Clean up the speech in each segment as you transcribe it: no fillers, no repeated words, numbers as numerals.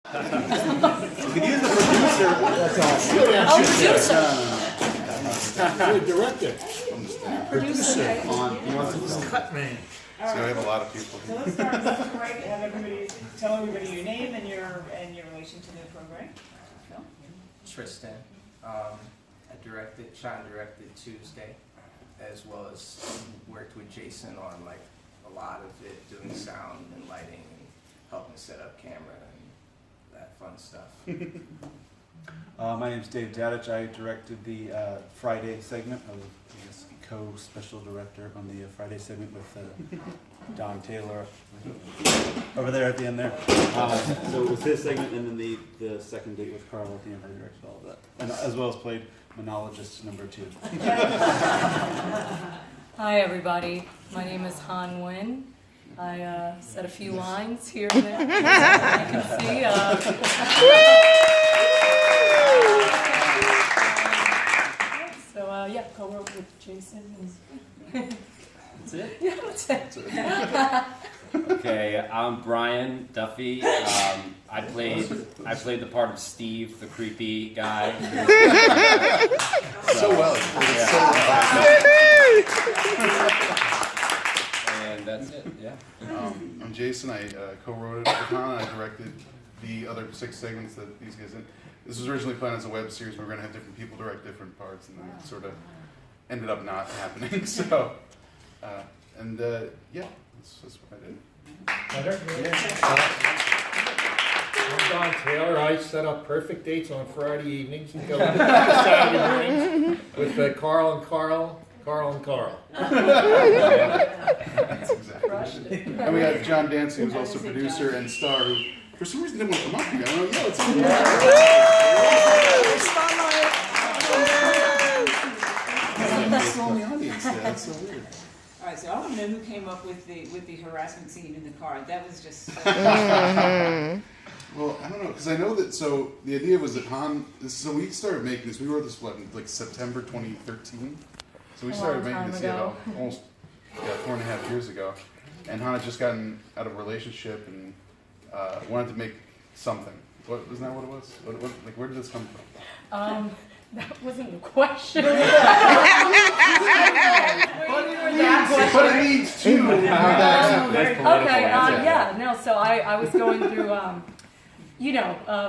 You can use the producer. That's all. You're a director. Producer. He wants to cut man. So we have a lot of people. So let's start. Let's break. Have everybody tell everybody your name and your relation to the program. Phil? Tristan. Sean directed Tuesday, as well as worked with Jason on like a lot of it, doing sound and lighting and helping set up camera and that fun stuff. My name's Dave Dadich. I directed the Friday segment. I was, I guess, co-special director on the Friday segment with Don Taylor over there at the end there. So it was his segment, and then the second date with Carl at the end. I directed all of that, and as well as played monologist number 2. Hi everybody, my name is Hanh Nguyen. I said a few lines here and there, as you can see. Yeah, co-wrote with Jason. That's it? Yeah, that's it. Okay, I'm Brian Duffy. I played the part of Steve, the creepy guy. So well. And that's it, yeah. I'm Jason. I co-wrote it with Hahn. I directed the other 6 segments that these guys did. This was originally planned as a web series. We were going to have different people direct different parts, and then it sort of ended up not happening. So, yeah, that's what I did. I'm Don Taylor. I set up perfect dates on Friday evenings and go into Saturday mornings with Carl and Carl. That's exactly it. And we got John Dancy, who's also producer and star, who for some reason didn't want to come up here. I don't know. Yeah, it's in in the audience. Yeah, that's so weird. All right. So I want to know who came up with the harassment scene in the car. That was just. Well, I don't know, because I know that, so the idea was that Hahn, so we started making this, we wrote this, like September 2013? So we started making this, almost 4.5 years ago. And Hahn had just gotten out of a relationship and wanted to make something. Isn't that what it was? Like, where did this come from? That wasn't the question. But it needs to. So I was going through, a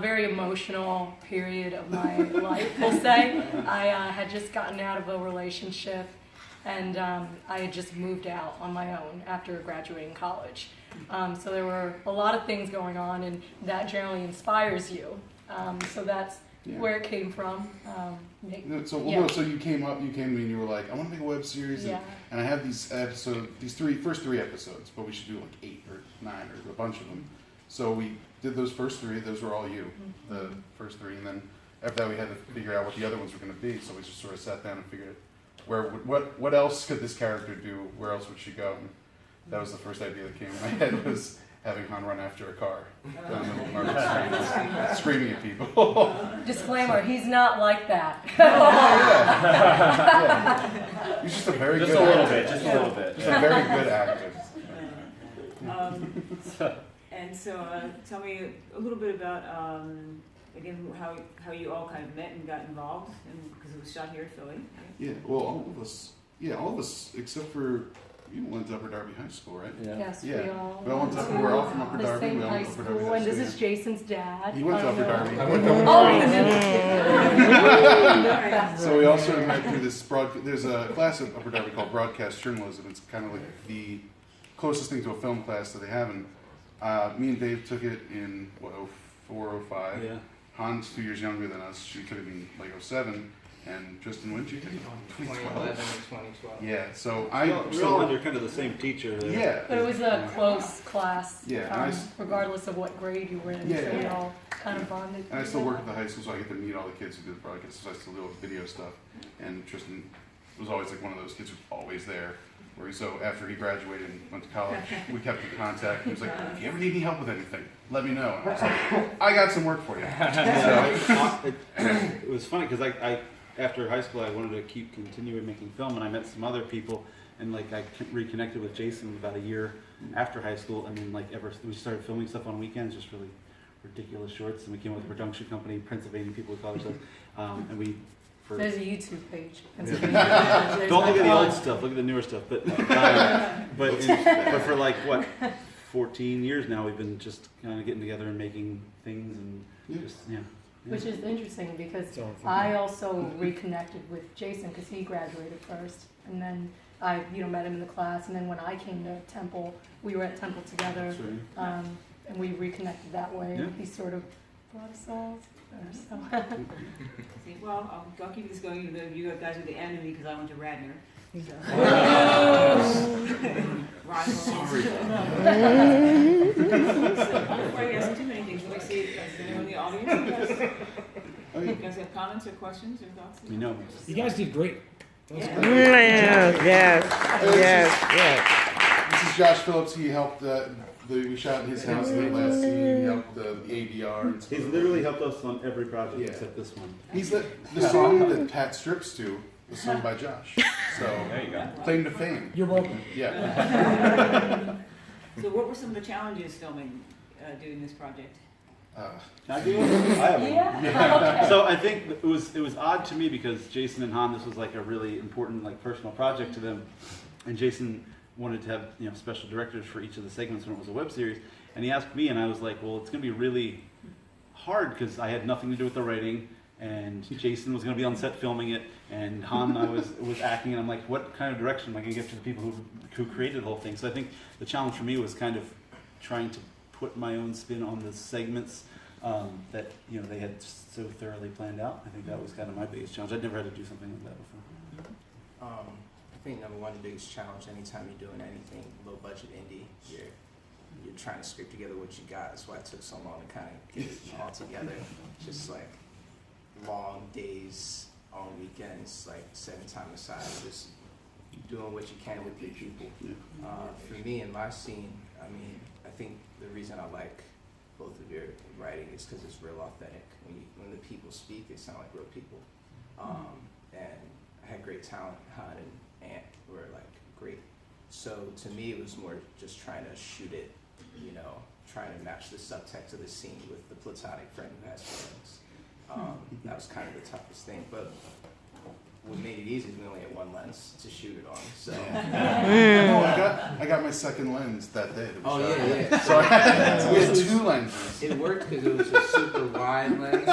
very emotional period of my life, we'll say. I had just gotten out of a relationship, and I had just moved out on my own after graduating college. So there were a lot of things going on, and that generally inspires you. So that's where it came from. So you came to me and you were like, I want to make a web series, and I have these episodes, first three episodes, but we should do like 8 or 9 or a bunch of them. So we did those first 3. Those were all you, the first 3, and then after that we had to figure out what the other ones were going to be. So we just sort of sat down and figured what else could this character do? Where else would she go? And that was the first idea that came in my head, was having Hahn run after a car down the middle of Market Street, screaming at people. Disclaimer, he's not like that. He's just a very good actor. Just a little bit. Just a very good actor. And so, tell me a little bit about again how you all kind of met and got involved, because it was shot here at Philly. Right? Yeah. Well, all of us except for. You went to Upper Darby High School, right? Yeah. Yes, yeah. we all went to we're all from Upper the Darby. same we all high went to Upper school, Darby and this High is Jason's dad. He went to Upper Darby. I went to Upper Darby. So we also met through this there's a class at Upper Darby called Broadcast Journalism. It's kind of like the closest thing to a film class that they have. And me and Dave took it in 04, 05. Yeah. Han's 2 years younger than us. She took it in like 07. And Tristan, when did you take it? 2011 and 2012. Yeah, so we're all under kind of the same teacher there. Yeah. But it was a close class, nice. regardless of what grade you were in. Yeah, so we all kind of bonded. And I still work at the high school, so I get to meet all the kids who do the broadcast, so I still do all the video stuff. And Tristan was always like one of those kids who's always there. So after he graduated and went to college, we kept in contact. He was like, if you ever need any help with anything, let me know. And I was like, I got some work for you. It was funny because I after high school I wanted to keep continuing making film, and I met some other people, and like I reconnected with Jason about a year after high school, and then we started filming stuff on weekends, just really ridiculous shorts, and we came up with a production company, Pennsylvania people would call ourselves, and we. There's a YouTube page. Don't look at the old stuff. Look at the newer stuff. But for like what, 14 years now, we've been just kind of getting together and making things and just Which is interesting because So I also reconnected with Jason because he graduated first, and then I met him in the class, and then when I came to Temple, we were at Temple together, and we reconnected that way. Yeah. He sort of brought us all. So. See, well, I'll keep this going, even though you guys are the enemy, because I went to Radnor. So. Rivals. Sorry. Before I ask too many things, let me see if there's anyone in the audience. You guys have comments or questions or thoughts? we know. You guys did great. This is Josh Phillips. He helped. We shot in his house in the last scene. He helped the ADR. And stuff. He's literally helped us on every project Yeah. except this one. He's the song that Pat strips to was sung by Josh. So There you go. claim to fame. You're welcome. Yeah. So what were some of the challenges filming, doing this project? Can I do it? I have one. Yeah. Okay. So I think it was odd to me because Jason and Hahn, this was like a really important like personal project to them, and Jason wanted to have special directors for each of the segments when it was a web series, and he asked me, and I was like, well, it's going to be really hard because I had nothing to do with the writing, and Jason was going to be on set filming it, and Hahn I was acting, and I'm like, what kind of direction am I going to give to the people who created the whole thing? So I think the challenge for me was kind of trying to put my own spin on the segments that they had so thoroughly planned out. I think that was kind of my biggest challenge. I'd never had to do something like that before. I think number one, the biggest challenge anytime you're doing anything low budget indie, you're trying to scrape together what you got. That's why it took so long to kind of get it all together. Just like long days on weekends, like setting time aside, just doing what you can with your people. For me in my scene, I mean, I think the reason I like both of your writing is because it's real authentic. When the people speak, they sound like real people. And I had great talent. Hanh and Anne were like great. So to me, it was more just trying to shoot it, trying to match the subtext of the scene with the platonic friend who has feelings. That was kind of the toughest thing. But what made it easy is we only had one lens to shoot it on. So I got my second lens that day. Oh yeah. So we had two lenses. It worked because it was a super wide lens,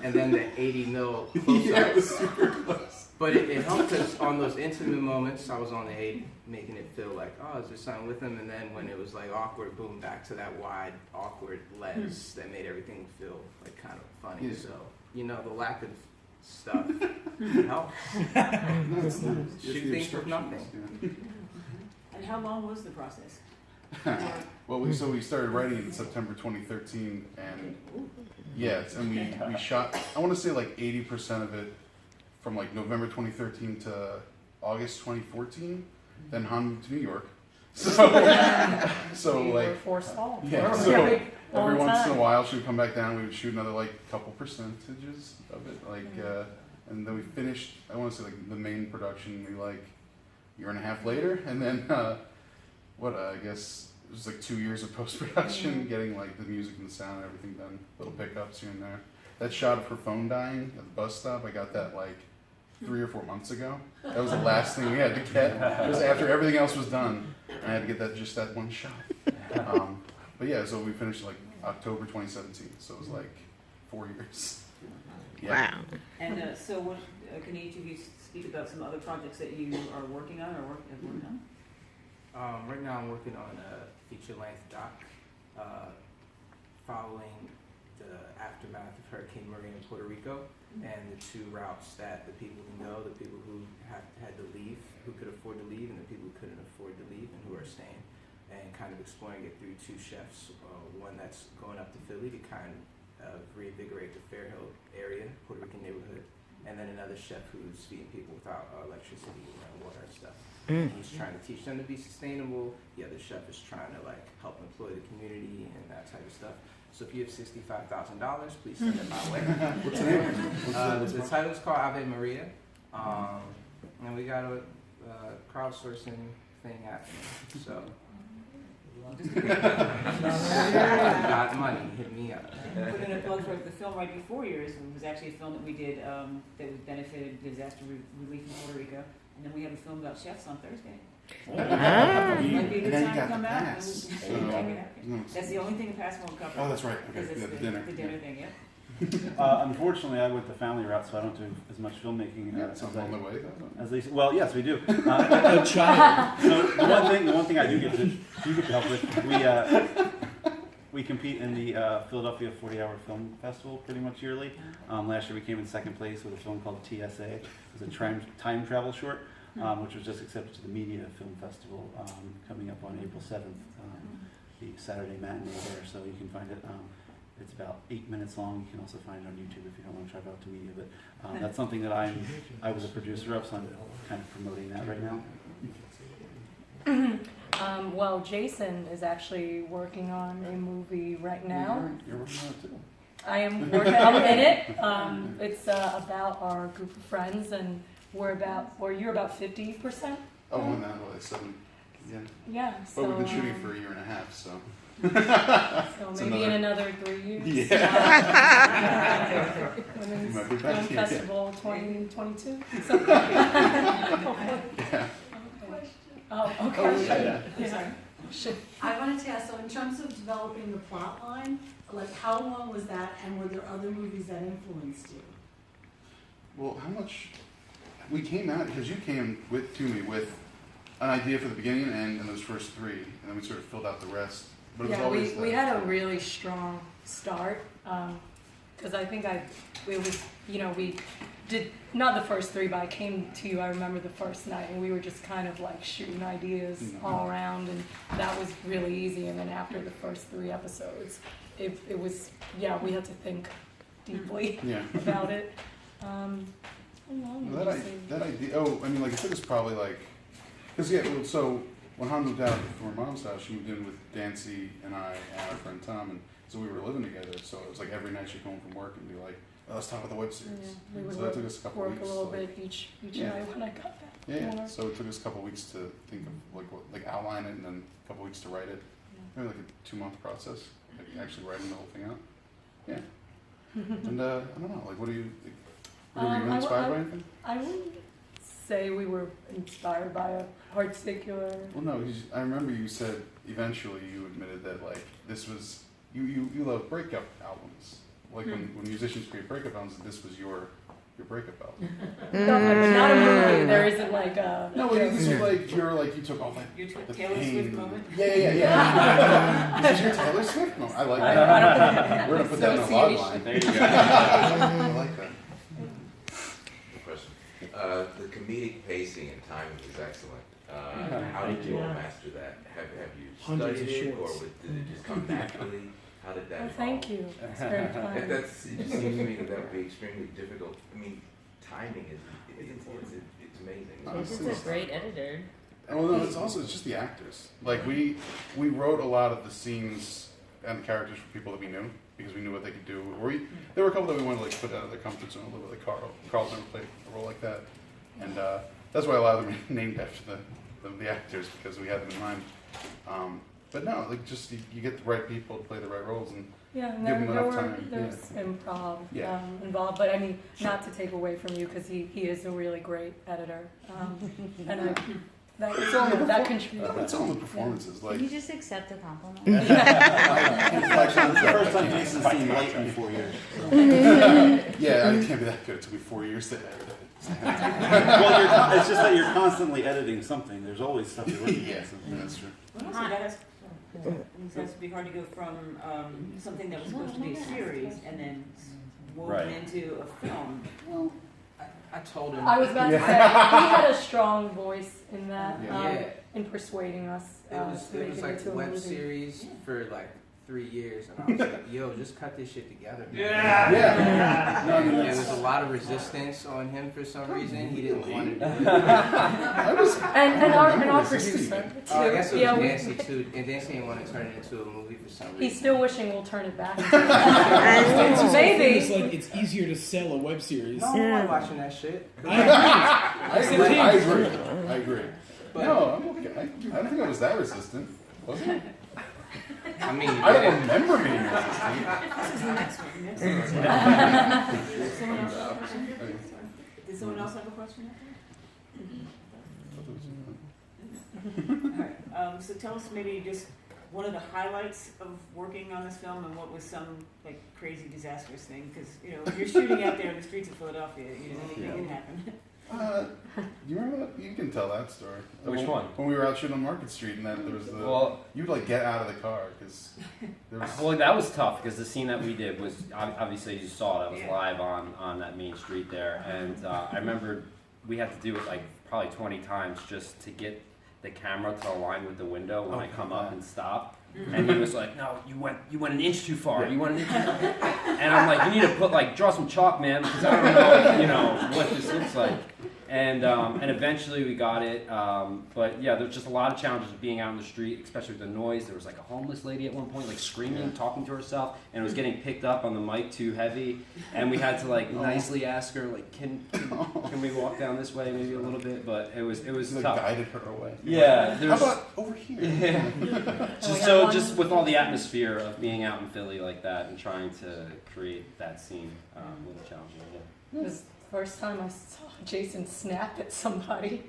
and then the 80 mil close-up. Yeah, it was super close. But it helped us on those intimate moments. I was on the 80, making it feel like, oh, is there something with him? And then when it was like awkward, boom, back to that wide, awkward lens that made everything feel like kind of funny. Yeah. So the lack of stuff helps. Shoot things with nothing. Yeah. And how long was the process? Well, we started writing in September 2013, and we shot. I want to say like 80% of it from like November 2013 to August 2014. Then Han moved to New York, so We were like forestalled. yeah. So every once in a while she would come back down. We would shoot another like couple percentages of it, like, and then we finished. I want to say like the main production maybe like a year and a half later, and then I guess it was like 2 years of post-production, getting like the music and the sound and everything done, little pickups here and there. That shot of her phone dying at the bus stop, I got that like 3 or 4 months ago. That was the last thing we had to get. It was after everything else was done, and I had to get just that one shot. But yeah, so we finished like October 2017, so it was like 4 years. Yeah. Wow. And so what, can each of you speak about some other projects that you are working on or have worked on? Right now I'm working on a feature-length doc following the aftermath of Hurricane Maria in Puerto Rico and the two routes that the people can go, the people who had to leave, who could afford to leave, and the people who couldn't afford to leave and who are staying, and kind of exploring it through two chefs, one that's going up to Philly to kind of reinvigorate the Fairhill area, Puerto Rican neighborhood, and then another chef who's feeding people without electricity and water and stuff. And he's trying to teach them to be sustainable. The other chef is trying to like help employ the community and that type of stuff. So if you have $65,000, please send it my way. What's the name? The title is called Ave Maria, and we got a crowdsourcing thing happening. So Got money, hit me up. Put in a plug for the film right before yours. It was actually a film that we did that was benefited disaster relief in Puerto Rico. And then we have a film about chefs on Thursday. Might be a And good then time you to got come the out. pass. and So, we'll check it out. no. That's the only thing the pass won't cover. Oh, that's right. Okay, Because it's yeah, the dinner. The dinner thing, yeah. Unfortunately, I went the family route, so I don't do as much filmmaking. Yeah, something on the way. Though. As they, well, yes, we do. A child. So the one thing I do get to help with, we compete in the Philadelphia 40-hour film festival pretty much yearly. Last year we came in second place with a film called TSA. It was a time travel short, which was just accepted to the Media Film Festival coming up on April 7th, the Saturday matinee there. So you can find it. It's about 8 minutes long. You can also find it on YouTube if you don't want to try out to media. But that's something that I was a producer of, so I'm kind of promoting that right now. Well, Jason is actually working on a movie right now. You're working on it too. I am working. I'm in it. It's about our group of friends, and you're about 50%. Oh, on that, well, it's 7. Yeah. Yeah. But So, we've been shooting for a year and a half, so. So It's maybe in another 3 years. Yeah. Women's Might be Film back, yeah. Festival 2022. Yeah. Oh, Oh, okay. yeah. Should- I wanted to ask, so in terms of developing the plot line, like how long was that, and were there other movies that influenced you? Well, how much we came out because you came to me with an idea for the beginning and end and those first 3, and then we sort of filled out the rest. But it was Yeah, always we had a really strong start because I think we did not the first 3, but I came to you. I remember the first night, and we were just kind of like shooting ideas all around, and that was really easy. And then after the first 3 episodes, it was we had to think deeply about it. How long Well, did you say? that idea. Oh, I mean, like it took us probably well, so when Hanh moved out from her mom's house, she moved in with Dancy and I and our friend Tom, and so we were living together. So it was like every night she'd come home from work and be like, oh, "Let's talk about the web series." Yeah, we would So that took us a couple work weeks. a little to, like, bit each Yeah. night when I got back. Yeah. So it took us a couple weeks to think of like outline it, and then a couple weeks to write it. Maybe like a 2-month process, like actually writing the whole thing out. Yeah. And I don't know, like, were you inspired by anything? I wouldn't say we were inspired by a particular. Well, no, I remember you said eventually you admitted that like this was you love breakup albums. Like when musicians create breakup albums, this was your breakup album. No, but not a movie. There isn't like a. No, but this was like you took all that. Your the Taylor pain. Swift moment? Yeah. This is your Taylor Swift moment. I like that. We're gonna put that in a log line. There you go. I like that. Question. The comedic pacing and timing is excellent. How did you all master that? Have you Hundreds of studied it, or shorts. did it just come naturally? How did that Oh, evolve? thank you. That's very kind. It just seems to me that would be extremely difficult. I mean, timing is it's amazing. He's a great editor. Well, no, it's just the actors. Like we wrote a lot of the scenes and the characters for people that we knew because we knew what they could do. There were a couple that we wanted to like put out of their comfort zone a little bit. Like Carl's never played a role like that, and that's why a lot of them are named after the actors because we had them in mind. But no, like just you get the right people to play the right roles and Yeah, and give them enough time. there's improv Yeah. involved, but I mean, not to take away from you because he is a really great editor, and that contributes. It's all in the performances. Like Can you just accept the compliment? It's the first time Jason's seen light in 4 years. yeah, I can't be that good. It took me 4 years to edit it. Well, it's just that you're constantly editing something. There's always stuff you're working Yeah, on. So. that's true. Well, also it has to be hard to go from something that was supposed to be a series and then woven Right. into a film. I told him. I was about to say he had a strong voice in that, Yeah. in persuading us It was to make it like into a web movie. series for like 3 years, and I was like, "Yo, just cut this shit together." Man. Yeah. No, I mean, There was a lot of resistance on him for some reason. He didn't want to do it. And our resisting producer it. too. I guess it was we- Nancy too, and Nancy didn't want to turn it into a movie for some reason. He's still wishing we'll turn it back. It's just Maybe. It's like it's easier to sell a web series. No, I'm not watching that shit. I agree. I agree. No, I'm okay. I don't think I was that resistant. Was it? I mean, I don't remember being Mrs. Tine. This is the next one. Did someone else have a question? Alright, so tell us maybe just one of the highlights of working on this film and what was some like crazy disastrous thing, because if you're shooting out there in the streets of Philadelphia, anything can happen. You remember that? You can tell that story. Which one? When we were out shooting on Market Street, and that there was the. Well, you'd like get out of the car because there was. Well, that was tough because the scene that we did was obviously you saw that was Yeah. live on that main street there, and I remember we had to do it like probably 20 times just to get the camera to align with the window when I come up and stop. And he was like, "No, you went an inch too far. You went an inch too far." And I'm like, "You need to draw some chalk, man, because I don't know, what this looks like." And eventually we got it. But yeah, there's just a lot of challenges of being out in the street, especially with the noise. There was like a homeless lady at one point, like screaming, talking to herself, and it was getting picked up on the mic too heavy. And we had to like nicely ask her, like, "Can we walk down this way maybe a little bit?" But it was like tough. guided her away. Yeah. How about over here? Yeah. Just with all the atmosphere of being out in Philly like that and trying to create that scene, a little challenging. Yeah. It was the first time I saw Jason snap at somebody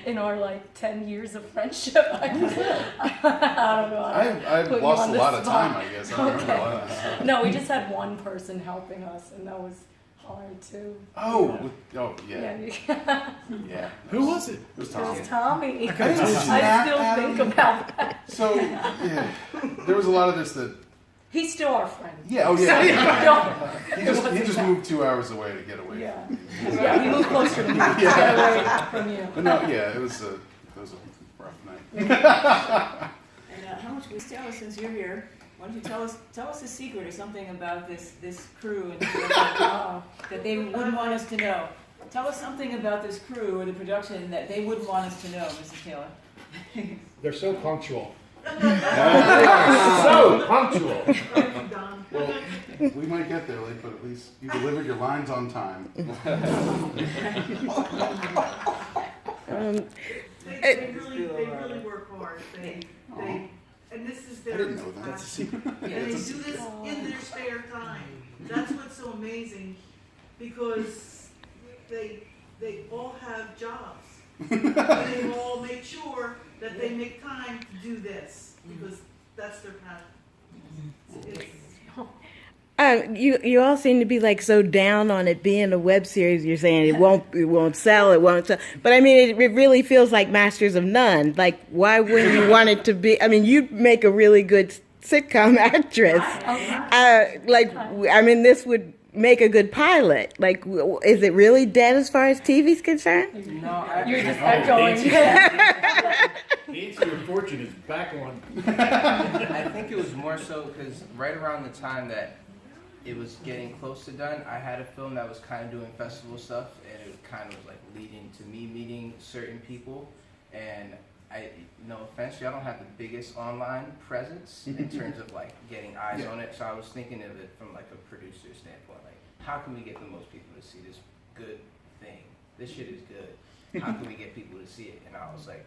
in our 10 years of friendship. I don't know. I've Put you lost on a the lot of spot. time, I guess. I don't remember a lot of that. No, we just had one person helping us, and that was hard too. Oh, yeah. Yeah. Yeah. Who was it? It was It Tom. was Tommy. I didn't snap I still at think him. about that. So, yeah, there was a lot of this that. He's still our friend. Yeah. Oh, yeah. So, He just moved 2 hours away to get away. yeah. Yeah, he moved closer to me to get away from you. But no, yeah, it was a rough night. And how much we tell us since you're here? Why don't you tell us a secret or something about this crew and that they wouldn't want us to know? Tell us something about this crew or the production that they wouldn't want us to know, Mrs. Taylor. They're so punctual. So punctual. Well, we might get there late, but at least you delivered your lines on time. They really work hard. And this is I their didn't know that. passion. And they do this in their spare time. That's what's so amazing, because they all have jobs. And they all make sure that they make time to do this, because that's their passion. You all seem to be so down on it being a web series. You're saying it won't sell, but I mean it really feels like Masters of None. Why wouldn't you want it to be? I mean, you make a really good sitcom actress. This would make a good pilot. Is it really dead as far as TV's concerned? No, You're just echoing. Nancy, your fortune is back on. I think it was more so because right around the time that it was getting close to done, I had a film that was kind of doing festival stuff, and it was kind of leading to me meeting certain people. And no offense, y'all don't have the biggest online presence in terms of getting eyes on it. So I was thinking of it from a producer standpoint, how can we get the most people to see this good thing? This shit is good. How can we get people to see it? And I was like,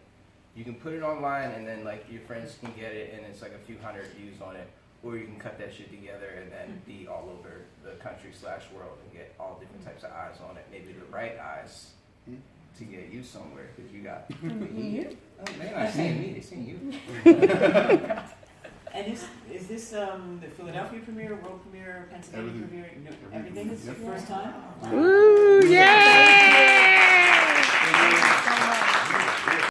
you can put it online, and then your friends can get it, and it's a few hundred views on it. Or you can cut that shit together and then be all over the country/world and get all different types of eyes on it. Maybe the right eyes to get you somewhere, because you got You? Oh, they're not saying me, they're saying you. And is this the Philadelphia premiere, world premiere, Pennsylvania Everything. premiere? No, everything is the first time? Ooh.